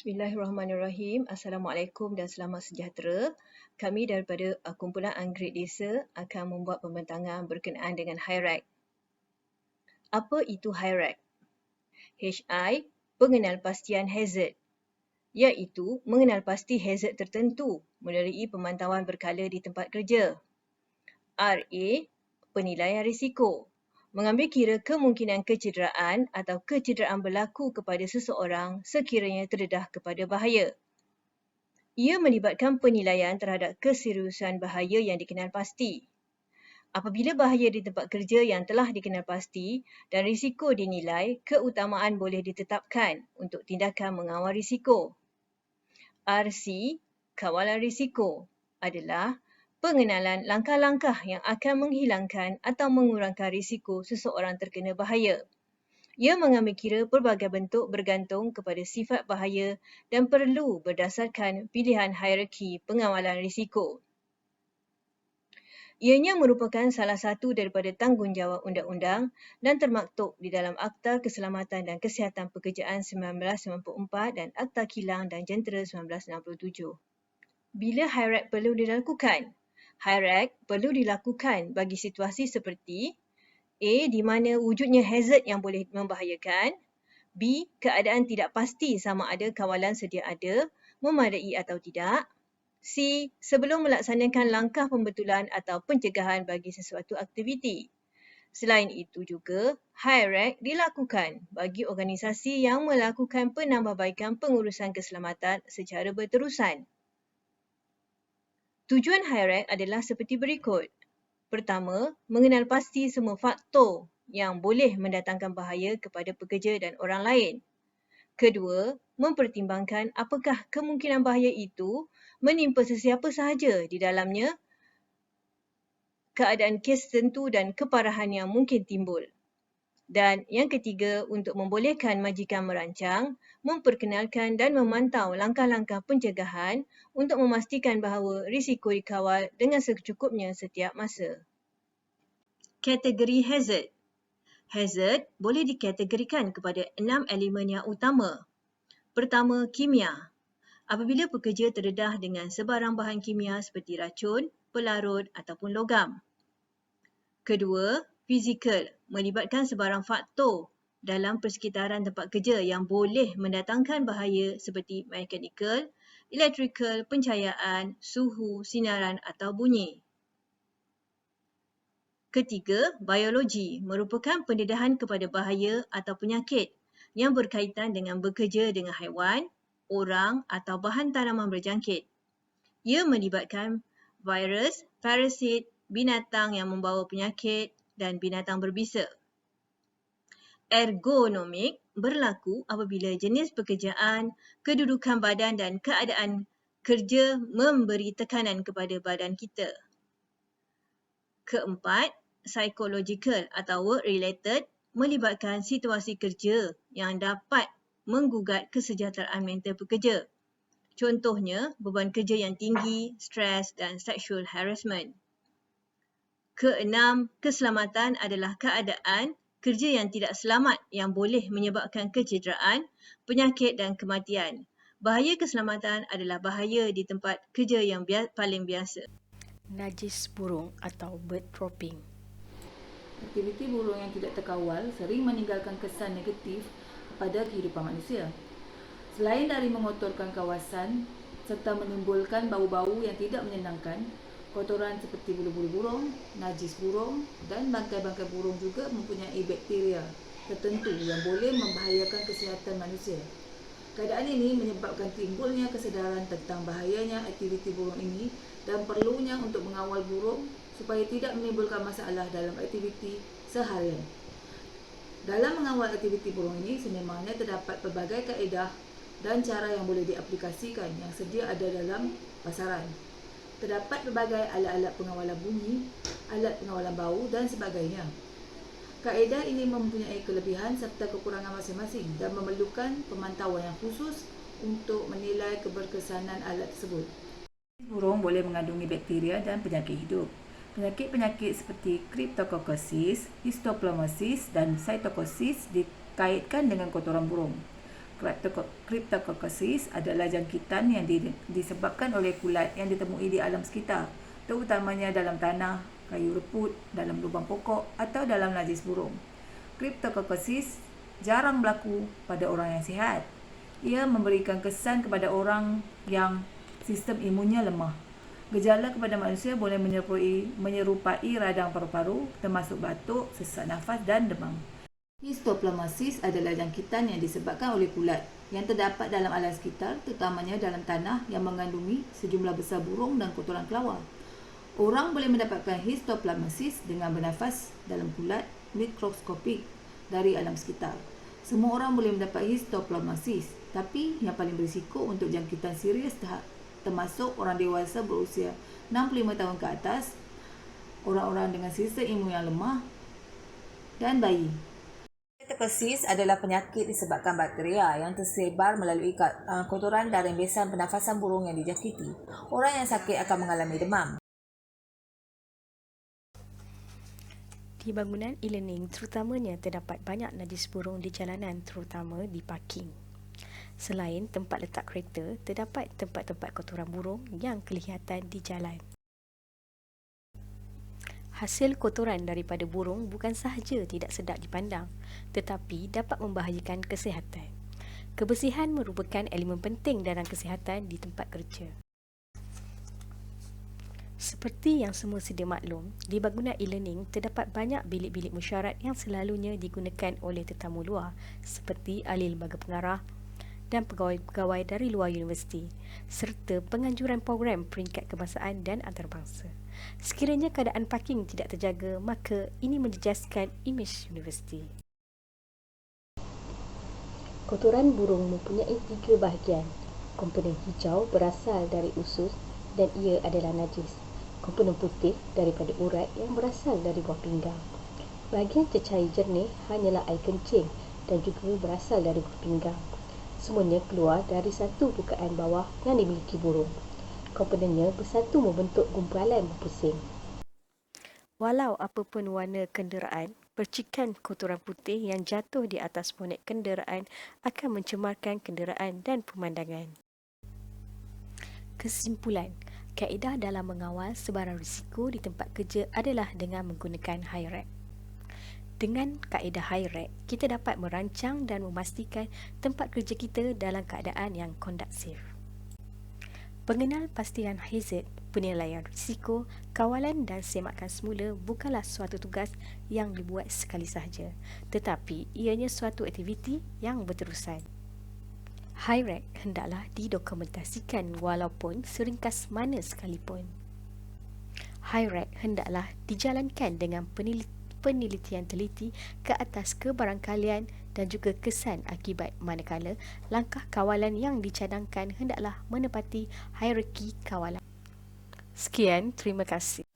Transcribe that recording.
Bismillahirrahmanirrahim. Assalamualaikum dan selamat sejahtera. Kami daripada Kumpulan Anggrek Desa akan membuat pembentangan berkenaan dengan HIRAC. Apa itu HIRAC? HI, pengenalpastian hazard, iaitu mengenalpasti hazard tertentu melalui pemantauan berkala di tempat kerja. RA, penilaian risiko, mengambil kira kemungkinan kecederaan atau kecederaan berlaku kepada seseorang sekiranya terdedah kepada bahaya. Ia melibatkan penilaian terhadap keseriusan bahaya yang dikenal pasti. Apabila bahaya di tempat kerja yang telah dikenal pasti dan risiko dinilai, keutamaan boleh ditetapkan untuk tindakan mengawal risiko. RC, kawalan risiko, adalah pengenalan langkah-langkah yang akan menghilangkan atau mengurangkan risiko seseorang terkena bahaya. Ia mengambil kira pelbagai bentuk bergantung kepada sifat bahaya dan perlu berdasarkan pilihan hierarki pengawalan risiko. Ianya merupakan salah satu daripada tanggungjawab undang-undang dan termaktub di dalam Akta Keselamatan dan Kesihatan Pekerjaan 1994 dan Akta Kilang dan Jentera 1967. Bila HIRAC perlu dilakukan? HIRAC perlu dilakukan bagi situasi seperti A. Di mana wujudnya hazard yang boleh membahayakan. B. Keadaan tidak pasti sama ada kawalan sedia ada, memadai atau tidak. C. Sebelum melaksanakan langkah pembetulan atau pencegahan bagi sesuatu aktiviti. Selain itu juga, HIRAC dilakukan bagi organisasi yang melakukan penambahbaikan pengurusan keselamatan secara berterusan. Tujuan HIRAC adalah seperti berikut. Pertama, mengenal pasti semua faktor yang boleh mendatangkan bahaya kepada pekerja dan orang lain. Kedua, mempertimbangkan apakah kemungkinan bahaya itu menimpa sesiapa sahaja di dalamnya, keadaan kes tertentu dan keparahan yang mungkin timbul. Dan yang ketiga, untuk membolehkan majikan merancang, memperkenalkan dan memantau langkah-langkah pencegahan untuk memastikan bahawa risiko dikawal dengan secukupnya setiap masa. Kategori hazard. Hazard boleh dikategorikan kepada 6 elemen yang utama. Pertama, kimia. Apabila pekerja terdedah dengan sebarang bahan kimia seperti racun, pelarut ataupun logam. Kedua, fizikal, melibatkan sebarang faktor dalam persekitaran tempat kerja yang boleh mendatangkan bahaya seperti mekanikal, elektrikal, pencahayaan, suhu, sinaran atau bunyi. Ketiga, biologi, merupakan pendedahan kepada bahaya atau penyakit yang berkaitan dengan bekerja dengan haiwan, orang atau bahan tanaman berjangkit. Ia melibatkan virus, parasit, binatang yang membawa penyakit dan binatang berbisa. Ergonomik berlaku apabila jenis pekerjaan, kedudukan badan dan keadaan kerja memberi tekanan kepada badan kita. Keempat, psychological atau work-related melibatkan situasi kerja yang dapat menggugat kesejahteraan mental pekerja. Contohnya, beban kerja yang tinggi, stres dan sexual harassment. Keenam, keselamatan adalah keadaan kerja yang tidak selamat yang boleh menyebabkan kecederaan, penyakit dan kematian. Bahaya keselamatan adalah bahaya di tempat kerja yang paling biasa. Najis burung atau bird dropping. Aktiviti burung yang tidak terkawal sering meninggalkan kesan negatif pada kehidupan manusia. Selain dari mengotorkan kawasan serta menimbulkan bau-bau yang tidak menyenangkan, kotoran seperti bulu-bulu burung, najis burung dan bangkai-bangkai burung juga mempunyai bakteria tertentu yang boleh membahayakan kesihatan manusia. Keadaan ini menyebabkan timbulnya kesedaran tentang bahayanya aktiviti burung ini dan perlunya untuk mengawal burung supaya tidak menimbulkan masalah dalam aktiviti seharian. Dalam mengawal aktiviti burung ini, sememangnya terdapat pelbagai kaedah dan cara yang boleh diaplikasikan yang sedia ada dalam pasaran. Terdapat pelbagai alat-alat pengawalan bunyi, alat pengawalan bau dan sebagainya. Kaedah ini mempunyai kelebihan serta kekurangan masing-masing dan memerlukan pemantauan yang khusus untuk menilai keberkesanan alat tersebut. Burung boleh mengandungi bakteria dan penyakit hidup. Penyakit-penyakit seperti Cryptococcosis, Histoplasmosis dan Cytocosis dikaitkan dengan kotoran burung. Cryptococcosis adalah jangkitan yang disebabkan oleh kulat yang ditemui di alam sekitar, terutamanya dalam tanah, kayu reput, dalam lubang pokok atau dalam najis burung. Cryptococcosis jarang berlaku pada orang yang sihat. Ia memberikan kesan kepada orang yang sistem imunnya lemah. Gejala kepada manusia boleh menyerupai radang paru-paru, termasuk batuk, sesak nafas dan demam. Histoplasmosis adalah jangkitan yang disebabkan oleh kulat yang terdapat dalam alam sekitar, terutamanya dalam tanah yang mengandungi sejumlah besar burung dan kotoran kelawar. Orang boleh mendapatkan histoplasmosis dengan bernafas dalam kulat mikroskopik dari alam sekitar. Semua orang boleh mendapat histoplasmosis, tapi yang paling berisiko untuk jangkitan serius termasuk orang dewasa berusia 65 tahun ke atas, orang-orang dengan sistem imun yang lemah, dan bayi. Cryptococcosis adalah penyakit disebabkan bakteria yang tersebar melalui kotoran dan rembesan pernafasan burung yang dijangkiti. Orang yang sakit akan mengalami demam. Di bangunan e-learning terutamanya terdapat banyak najis burung di jalanan, terutama di parking. Selain tempat letak kereta, terdapat tempat-tempat kotoran burung yang kelihatan di jalan. Hasil kotoran daripada burung bukan sahaja tidak sedap dipandang, tetapi dapat membahayakan kesihatan. Kebersihan merupakan elemen penting dalam kesihatan di tempat kerja. Seperti yang semua sedia maklum, di bangunan e-learning terdapat banyak bilik-bilik mesyuarat yang selalunya digunakan oleh tetamu luar, seperti ahli lembaga pengarah dan pegawai-pegawai dari luar universiti, serta penganjuran program peringkat kebangsaan dan antarabangsa. Sekiranya keadaan parking tidak terjaga, maka ini menjejaskan imej universiti. Kotoran burung mempunyai 3 bahagian. Komponen hijau berasal dari usus dan ia adalah najis. Komponen putih daripada urat yang berasal dari buah pinggang. Bahagian cecair jernih hanyalah air kencing dan juga berasal dari buah pinggang. Semuanya keluar dari satu bukaan bawah yang dimiliki burung. Komponennya bersatu membentuk gumpalan berpusing. Walau apapun warna kenderaan, percikan kotoran putih yang jatuh di atas bonet kenderaan akan mencemarkan kenderaan dan pemandangan. Kesimpulan, kaedah dalam mengawal sebarang risiko di tempat kerja adalah dengan menggunakan HIRAC. Dengan kaedah HIRAC, kita dapat merancang dan memastikan tempat kerja kita dalam keadaan yang kondusif. Pengenal pastian hazard, penilaian risiko, kawalan dan semakan semula bukanlah suatu tugas yang dibuat sekali sahaja, tetapi ianya suatu aktiviti yang berterusan. HIRAC hendaklah didokumentasikan walaupun seringkas mana sekalipun. HIRAC hendaklah dijalankan dengan penelitian teliti ke atas kebarangkalian dan juga kesan akibat, manakala langkah kawalan yang dicadangkan hendaklah menepati hierarki kawalan. Sekian, terima kasih.